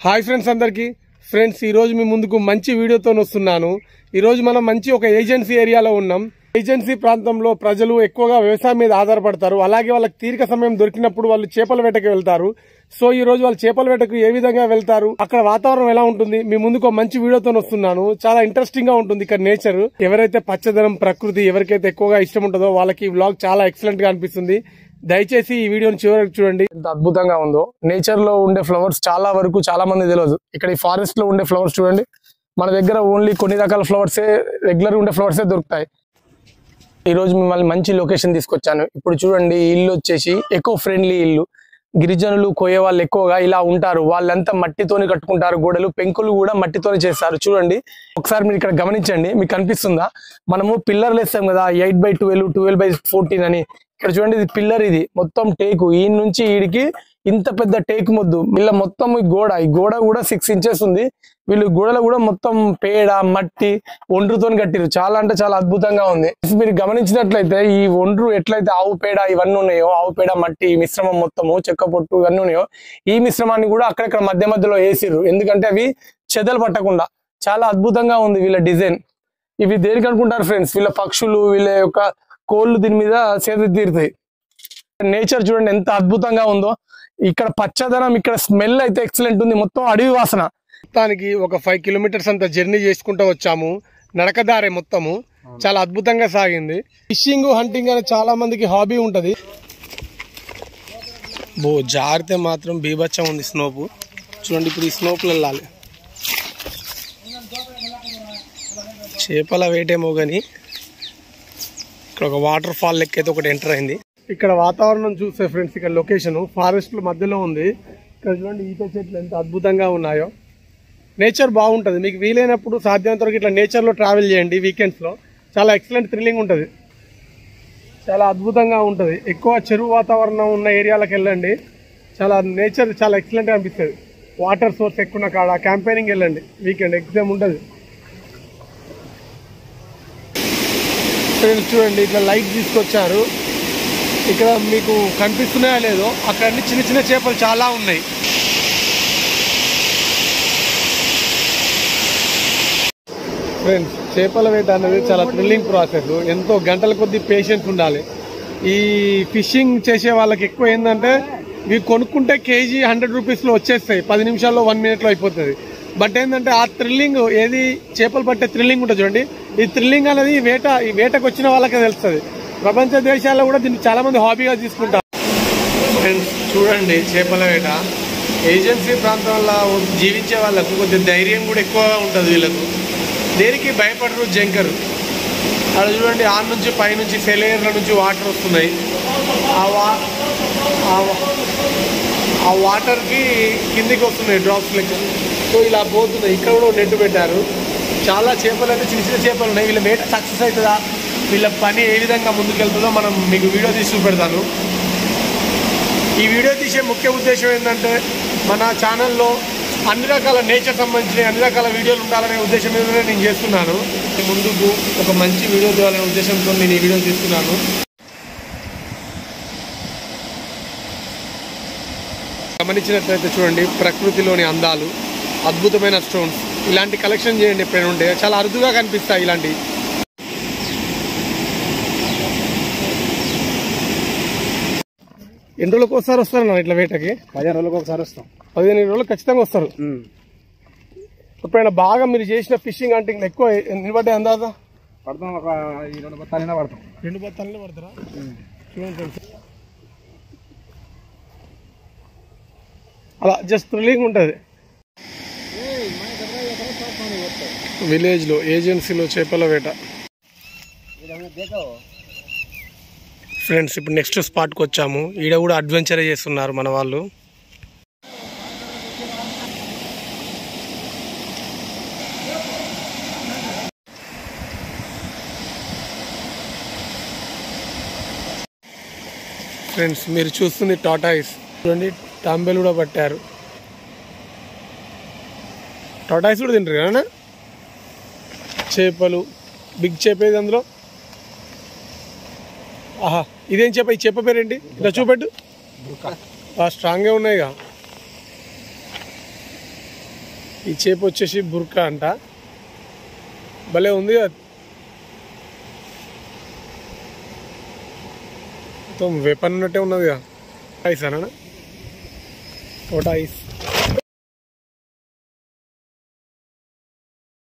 Hi friends అందరికీ friends ఈ రోజు మీ ముందుకు మంచి వీడియోతో వస్తున్నాను। ఈ రోజు మనం మంచి ఒక ఏజెన్సీ ఏరియాలో ఉన్నాం। ఏజెన్సీ ప్రాంతంలో ప్రజలు ఎక్కువగా వ్యవసాయం మీద ఆధారపడతారు। అలాగే వాళ్ళకి తీరిక సమయం దొరికినప్పుడు వాళ్ళు చేపల వేటకి వెళ్తారు। సో ఈ రోజు వాళ్ళు చేపల వేటకు ఏ విధంగా వెళ్తారు, అక్కడ వాతావరణం ఎలా ఉంటుంది, మీ ముందుకు మంచి వీడియోతో వస్తున్నాను। చాలా ఇంట్రెస్టింగ్ గా ఉంటుంది ఇక్కడ నేచర్। ఎవరైతే పచ్చదనం ప్రకృతి ఎవరికైతే ఎక్కువగా ఇష్టం ఉంటుందో వాళ్ళకి ఈ వ్లాగ్ చాలా ఎక్సలెంట్ గా అనిపిస్తుంది। దయచేసి ఈ వీడియోని చివరికి చూడండి, ఎంత అద్భుతంగా ఉందో। నేచర్ లో ఉండే ఫ్లవర్స్ చాలా వరకు చాలా మంది తెలియదు। ఇక్కడ ఈ ఫారెస్ట్ లో ఉండే ఫ్లవర్స్ చూడండి, మన దగ్గర ఓన్లీ కొన్ని రకాల ఫ్లవర్సే రెగ్యులర్ ఉండే ఫ్లవర్సే దొరుకుతాయి। ఈ రోజు మిమ్మల్ని మంచి లొకేషన్ తీసుకొచ్చాను। ఇప్పుడు చూడండి, ఇల్లు వచ్చేసి ఎకో ఫ్రెండ్లీ ఇల్లు। గిరిజనులు కోయే వాళ్ళు ఎక్కువగా ఇలా ఉంటారు। వాళ్ళంతా మట్టితోని కట్టుకుంటారు గోడలు, పెంకులు కూడా మట్టితోనే చేస్తారు। చూడండి ఒకసారి మీరు ఇక్కడ గమనించండి, మీకు కనిపిస్తుందా? మనము పిల్లర్లు వేస్తాం కదా 8x12 12x14 అని। ఇక్కడ చూడండి, ఇది పిల్లర్, ఇది మొత్తం టేకు, ఈ నుంచి ఈడికి ఇంత పెద్ద టేకు మొద్దు। వీళ్ళ మొత్తం ఈ గోడ కూడా 6 ఇంచెస్ ఉంది। వీళ్ళు గోడలు కూడా మొత్తం పేడ మట్టి ఒండ్రుతో కట్టిరు। చాలా అంటే చాలా అద్భుతంగా ఉంది। మీరు గమనించినట్లయితే ఈ ఒండ్రు ఎట్లయితే ఆవు పేడ ఇవన్నీ ఉన్నాయో, ఆవు పేడ మట్టి మిశ్రమం మొత్తము చెక్క పొట్టు ఇవన్నీ ఉన్నాయో, ఈ మిశ్రమాన్ని కూడా అక్కడక్కడ మధ్య మధ్యలో వేసిర్రు, ఎందుకంటే అవి చెదలు పట్టకుండా। చాలా అద్భుతంగా ఉంది వీళ్ళ డిజైన్। ఇవి దేనికి అనుకుంటారు ఫ్రెండ్స్? వీళ్ళ పక్షులు, వీళ్ళ యొక్క కోళ్ళు దీని మీద సేద తీరుతాయి। నేచర్ చూడండి ఎంత అద్భుతంగా ఉందో। ఇక్కడ పచ్చదనం, ఇక్కడ స్మెల్ అయితే ఎక్సలెంట్ ఉంది, మొత్తం అడవి వాసన। మొత్తానికి ఒక 5 కిలోమీటర్స్ అంత జర్నీ చేసుకుంటూ వచ్చాము, నడకదారే మొత్తము చాలా అద్భుతంగా సాగింది। ఫిషింగ్ హంటింగ్ అనే చాలా మందికి హాబీ ఉంటది। జారితే మాత్రం బీభత్సం ఉంది స్నోపు చూడండి। ఇప్పుడు ఈ స్నోపులు వెళ్ళాలి, చేపల వేటేమో గాని ఇక్కడ ఒక వాటర్ ఫాల్ లెక్క అయితే ఒకటి ఎంటర్ అయింది। ఇక్కడ వాతావరణం చూస్తే ఫ్రెండ్స్, ఇక్కడ లొకేషన్ ఫారెస్ట్ మధ్యలో ఉంది। ఇక్కడ చూడండి ఈత చెట్లు ఎంత అద్భుతంగా ఉన్నాయో। నేచర్ బాగుంటుంది, మీకు వీలైనప్పుడు సాధ్యమైనంత వరకు ఇట్లా నేచర్లో ట్రావెల్ చేయండి వీకెండ్స్లో, చాలా ఎక్సలెంట్ థ్రిల్లింగ్ ఉంటుంది, చాలా అద్భుతంగా ఉంటుంది। ఎక్కువ చెరువు వాతావరణం ఉన్న ఏరియాలకు వెళ్ళండి, చాలా నేచర్ చాలా ఎక్సలెంట్గా అనిపిస్తుంది। వాటర్ సోర్స్ ఎక్కువ ఉన్న కాడ క్యాంపెయినింగ్ వెళ్ళండి, వీకెండ్ ఎగ్జామ్ ఉంటుంది। ఫ్రెండ్స్ చూడండి, ఇట్లా లైట్ తీసుకొచ్చారు, ఇక్కడ మీకు కనిపిస్తున్నాయో లేదో, అక్కడ చిన్న చిన్న చేపలు చాలా ఉన్నాయి। ఫ్రెండ్స్ చేపల వేట అనేది చాలా థ్రిల్లింగ్ ప్రాసెస్, ఎంతో గంటల కొద్దీ పేషెన్స్ ఉండాలి। ఈ ఫిషింగ్ చేసే వాళ్ళకి ఎక్కువ ఏంటంటే, ఇవి కొనుక్కుంటే కేజీ 100 రూపీస్లో వచ్చేస్తాయి, 10 నిమిషాల్లో 1 మినిట్లో అయిపోతుంది। బట్ ఏంటంటే ఆ థ్రిల్లింగ్ ఏది, చేపలు పట్టే థ్రిల్లింగ్ ఉంటుంది చూడండి, ఈ థ్రిల్లింగ్ అనేది ఈ వేటకు వచ్చిన వాళ్ళకే తెలుస్తుంది। ప్రపంచ దేశాల్లో కూడా దీన్ని చాలా మంది హాబీగా తీసుకుంటారు। ఫ్రెండ్స్ చూడండి, చేపల వేట ఏజెన్సీ ప్రాంతంలో జీవించే వాళ్ళకు కొద్దిగా ధైర్యం కూడా ఎక్కువగా ఉంటుంది। వీళ్ళకు దేనికి భయపడరు, జంకరు। అక్కడ చూడండి, ఆ నుంచి పైనుంచి సెలయేర్ల నుంచి వాటర్ వస్తున్నాయి, ఆ వాటర్కి కిందికి వస్తున్నాయి డ్రాప్స్ లెక్క, సో ఇలా పోతున్నాయి। ఇక్కడ కూడా నెట్ పెట్టారు, చాలా చేపలు అయితే చిన్న చిన్న చేపలు ఉన్నాయి। వీళ్ళ వేట సక్సెస్ అవుతుందా, వీళ్ళ పని ఏ విధంగా ముందుకెళ్తుందో మనం మీకు వీడియో తీసి చూపెడతాను। ఈ వీడియో తీసే ముఖ్య ఉద్దేశం ఏంటంటే, మన ఛానల్లో అన్ని రకాల నేచర్ సంబంధించిన అన్ని రకాల వీడియోలు ఉండాలనే ఉద్దేశం మీదనే నేను చేస్తున్నాను। ముందుకు ఒక మంచి వీడియో తీయాలనే ఉద్దేశంతో నేను ఈ వీడియో తీస్తున్నాను। గమనించినట్లయితే చూడండి, ప్రకృతిలోని అందాలు, అద్భుతమైన స్టోన్స్, ఇలాంటి కలెక్షన్ చేయండి ఎప్పుడైనా ఉంటే, చాలా అరుదుగా కనిపిస్తాయి ఇలాంటి। ఎన్ని రోజులకు ఒకసారి వస్తారు ఇట్లా వేటకి? 15 రోజులకు ఒకసారి వస్తాం। 15 రోజులు ఖచ్చితంగా వస్తారు। ఎప్పుడైనా బాగా మీరు చేసిన ఫిషింగ్ అంటే ఎక్కువ నిలబడ్డే అందాజా పడతాం, ఒక 2 బత్తాలైనా పడతాం। 2 బత్తాలనే పడతారా? చూడండి అలా జస్ట్ థ్రిల్లింగ్ ఉంటుంది। విలేజ్లో ఏజెన్సీలో చేపల వేట। ఫ్రెండ్స్ ఇప్పుడు నెక్స్ట్ స్పాట్కి వచ్చాము, ఈడ కూడా అడ్వెంచర్ చేస్తున్నారు మన వాళ్ళు। ఫ్రెండ్స్ మీరు చూస్తుంది టాటాయిస్, చూడండి టాంబేలు కూడా పట్టారు। టాటాయిస్ కూడా తింటారు కదా చేపలు, బిగ్ చేప ఏది అందులో? ఆహా, ఇదేం చేప? ఈ చేప పేరేంటి? ఇలా చూపెట్టు, స్ట్రాంగ్గా ఉన్నాయిగా। ఈ చేప వచ్చేసి బుర్కా అంట. భలే ఉంది కదా, మొత్తం వెపన్ ఉన్నట్టే ఉన్నది కదా. ఐస్ అన్న టోటా ఐస్.